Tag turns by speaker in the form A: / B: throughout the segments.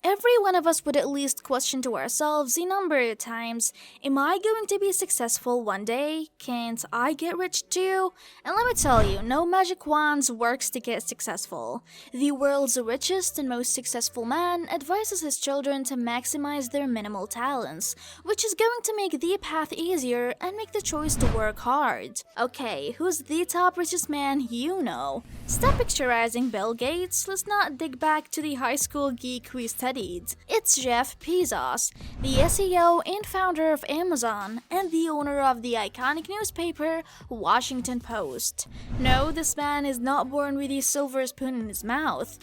A: Every one of us would at least question to ourselves a number of times, am I going to be successful one day? Can't I get rich too? And let me tell you, no magic wands works to get successful. The world's richest and most successful man advises his children to maximize their minimal talents, which is going to make the path easier and make the choice to work hard. Okay, who's the top richest man you know? Stop picturizing Bill Gates, let's not dig back to the high school geek we studied. It's Jeff Bezos, the CEO and founder of Amazon, and the owner of the iconic newspaper Washington Post. No, this man is not born with a silver spoon in his mouth.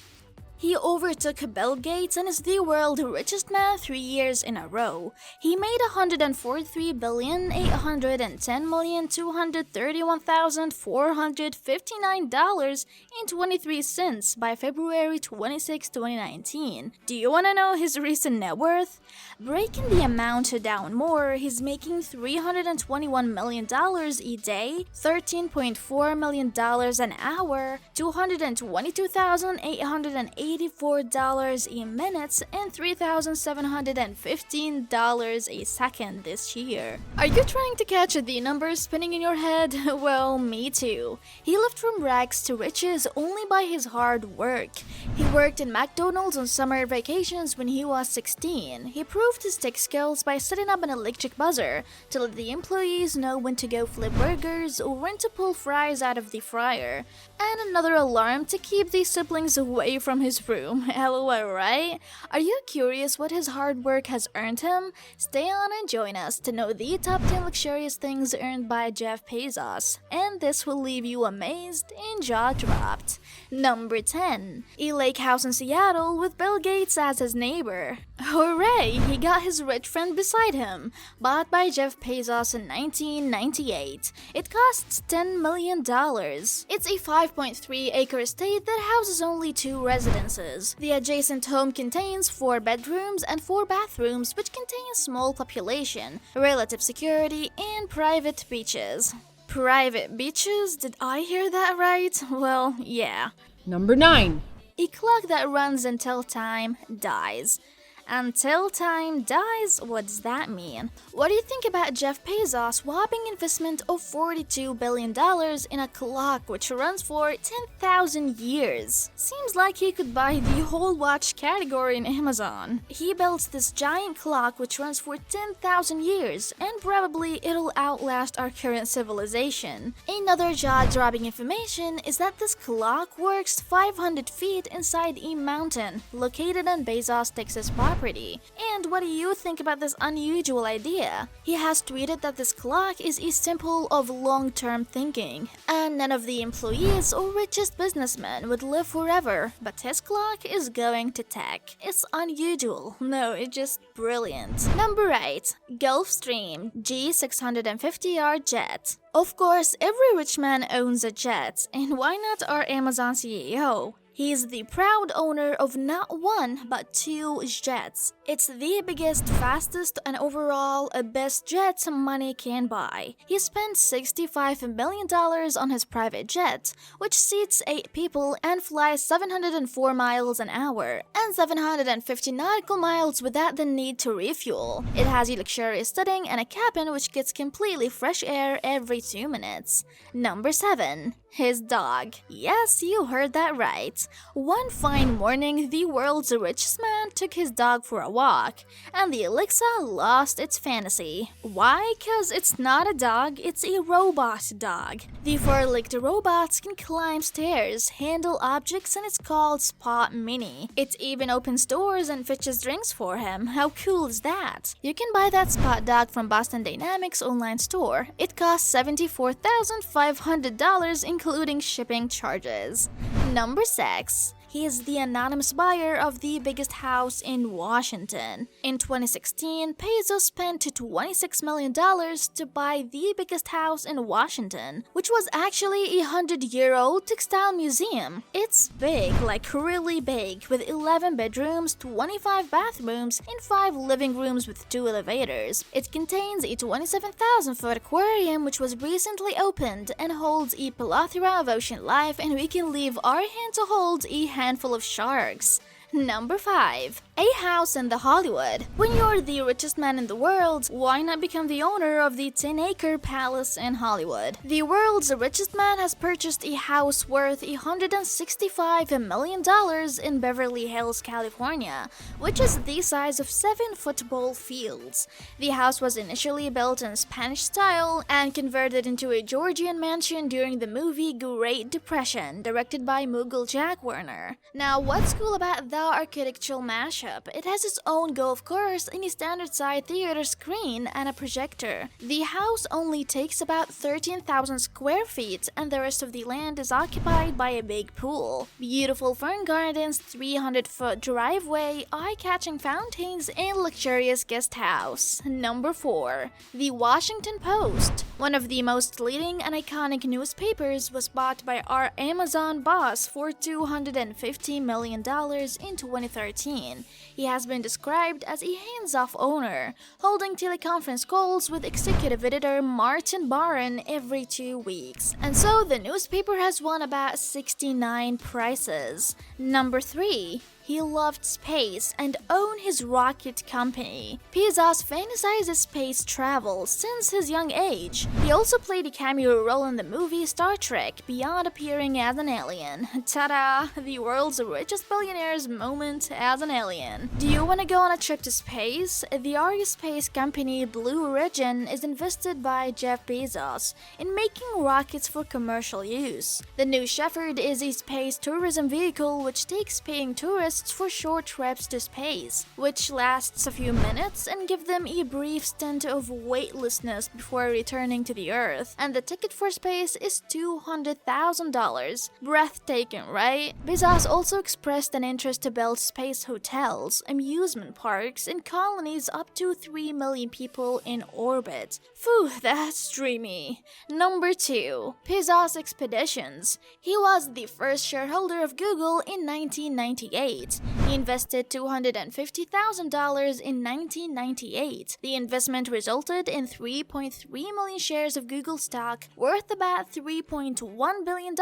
A: He overtook Bill Gates and is the world's richest man 3 years in a row. He made $143,810,231,459.23 by February 26, 2019. Do you want to know his recent net worth? Breaking the amount down more, he's making $321 million a day, $13.4 million an hour, $222,884 a minute, and $3,715 a second this year. Are you trying to catch the numbers spinning in your head? Well, me too. He lived from rags to riches only by his hard work. He worked in McDonald's on summer vacations when he was 16. He proved his tech skills by setting up an electric buzzer to let the employees know when to go flip burgers or when to pull fries out of the fryer, and another alarm to keep the siblings away from his room. LOL, right? Are you curious what his hard work has earned him? Stay on and join us to know the top 10 luxurious things earned by Jeff Bezos, and this will leave you amazed and jaw-dropped. Number 10. Elake house in Seattle with Bill Gates as his neighbor. Hooray! He got his rich friend beside him. Bought by Jeff Bezos in 1998. It costs $10 million. It's a 5.3-acre estate that houses only 2 residences. The adjacent home contains 4 bedrooms and 4 bathrooms, which contain a small population, relative security, and private beaches. Private beaches? Did I hear that right? Well, yeah.
B: Number 9.
A: A clock that runs until time dies. Until time dies? What does that mean? What do you think about Jeff Bezos' whopping investment of $42 billion in a clock which runs for 10,000 years? Seems like he could buy the whole watch category in Amazon. He built this giant clock which runs for 10,000 years, and probably it'll outlast our current civilization. Another jaw-dropping information is that this clock works 500 feet inside a mountain located in Bezos, Texas property. And what do you think about this unusual idea? He has tweeted that this clock is a symbol of long-term thinking, and none of the employees or richest businessmen would live forever, but his clock is going to tech. It's unusual. No, it's just brilliant. Number 8. Gulfstream G650R jet. Of course, every rich man owns a jet, and why not our Amazon CEO? He is the proud owner of not 1 but 2 jets. It's the biggest, fastest, and overall best jet money can buy. He spent $65 million on his private jet, which seats 8 people and flies 704 miles an hour and 750 nautical miles without the need to refuel. It has a luxurious setting and a cabin which gets completely fresh air every 2 minutes. Number 7. His dog. Yes, you heard that right. One fine morning, the world's richest man took his dog for a walk, and the Alexa lost its fantasy. Why? Cause it's not a dog, it's a robot dog. The 4-legged robot can climb stairs, handle objects, and it's called Spot Mini. It even opens doors and fetches drinks for him. How cool is that? You can buy that Spot dog from Boston Dynamics online store. It costs $74,500 including shipping charges. Number 6. He is the anonymous buyer of the biggest house in Washington. In 2016, Bezos spent $26 million to buy the biggest house in Washington, which was actually a 100-year-old textile museum. It's big, like really big, with 11 bedrooms, 25 bathrooms, and 5 living rooms with 2 elevators. It contains a 27,000-foot aquarium which was recently opened and holds a plethora of ocean life, and we can leave our hand to hold a handful of sharks. Number 5. A house in the Hollywood. When you're the richest man in the world, why not become the owner of the 10-acre palace in Hollywood? The world's richest man has purchased a house worth $165 million in Beverly Hills, California, which is the size of 7 football fields. The house was initially built in Spanish style and converted into a Georgian mansion during the movie Great Depression, directed by Mughal Jack Warner. Now, what's cool about the architectural mashup? It has its own golf course and a standard-sized theater screen and a projector. The house only takes about 13,000 square feet, and the rest of the land is occupied by a big pool. Beautiful fern gardens, 300-foot driveway, eye-catching fountains, and luxurious guest house. Number 4. The Washington Post. One of the most leading and iconic newspapers was bought by our Amazon boss for $250 million in 2013. He has been described as a hands-off owner, holding teleconference calls with executive editor Martin Barron every 2 weeks. And so the newspaper has won about 69 prizes. Number 3. He loved space and owned his rocket company. Bezos fantasizes space travel since his young age. He also played a cameo role in the movie Star Trek, beyond appearing as an alien. Ta-da! The world's richest billionaire's moment as an alien. Do you want to go on a trip to space? The aerospace company Blue Origin is invested by Jeff Bezos in making rockets for commercial use. The New Shepard is a space tourism vehicle which takes paying tourists for short trips to space, which lasts a few minutes and give them a brief stint of weightlessness before returning to the Earth. And the ticket for space is $200,000. Breathtaking, right? Bezos also expressed an interest to build space hotels, amusement parks, and colonies up to 3 million people in orbit. Phew, that's dreamy. Number 2. Bezos Expeditions. He was the first shareholder of Google in 1998. He invested $250,000 in 1998. The investment resulted in 3.3 million shares of Google stock worth about $3.1 billion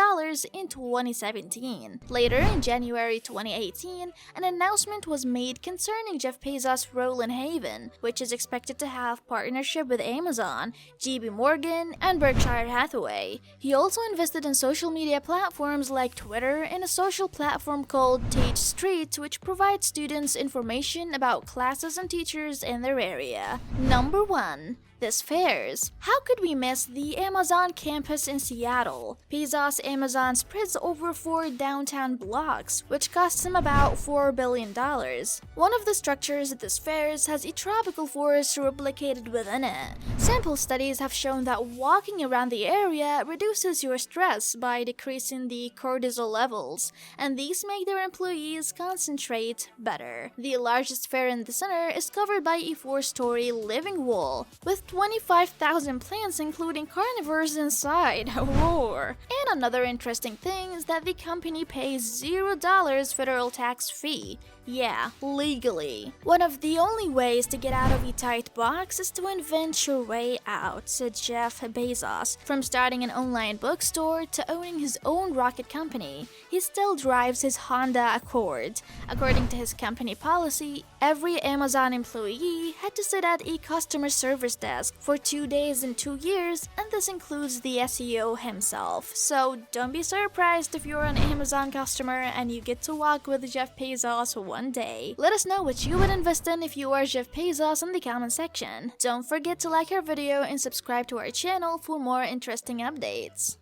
A: in 2017. Later, in January 2018, an announcement was made concerning Jeff Bezos' role in Haven, which is expected to have partnership with Amazon, JP Morgan, and Berkshire Hathaway. He also invested in social media platforms like Twitter and a social platform called Tage Street, which provides students information about classes and teachers in their area. Number 1. The Spheres. How could we miss the Amazon campus in Seattle? Bezos Amazon spreads over 4 downtown blocks, which costs him about $4 billion. One of the structures at the Spheres has a tropical forest replicated within it. Sample studies have shown that walking around the area reduces your stress by decreasing the cortisol levels, and these make their employees concentrate better. The largest sphere in the center is covered by a 4-story living wall, with 25,000 plants including carnivores inside. Roar! And another interesting thing is that the company pays $0 federal tax fee. Yeah, legally. One of the only ways to get out of a tight box is to invent your way out, said Jeff Bezos. From starting an online bookstore to owning his own rocket company, he still drives his Honda Accord. According to his company policy, every Amazon employee had to sit at a customer service desk for 2 days in 2 years, and this includes the SEO himself. So don't be surprised if you're an Amazon customer and you get to walk with Jeff Bezos one day. Let us know what you would invest in if you are Jeff Bezos in the comment section. Don't forget to like our video and subscribe to our channel for more interesting updates.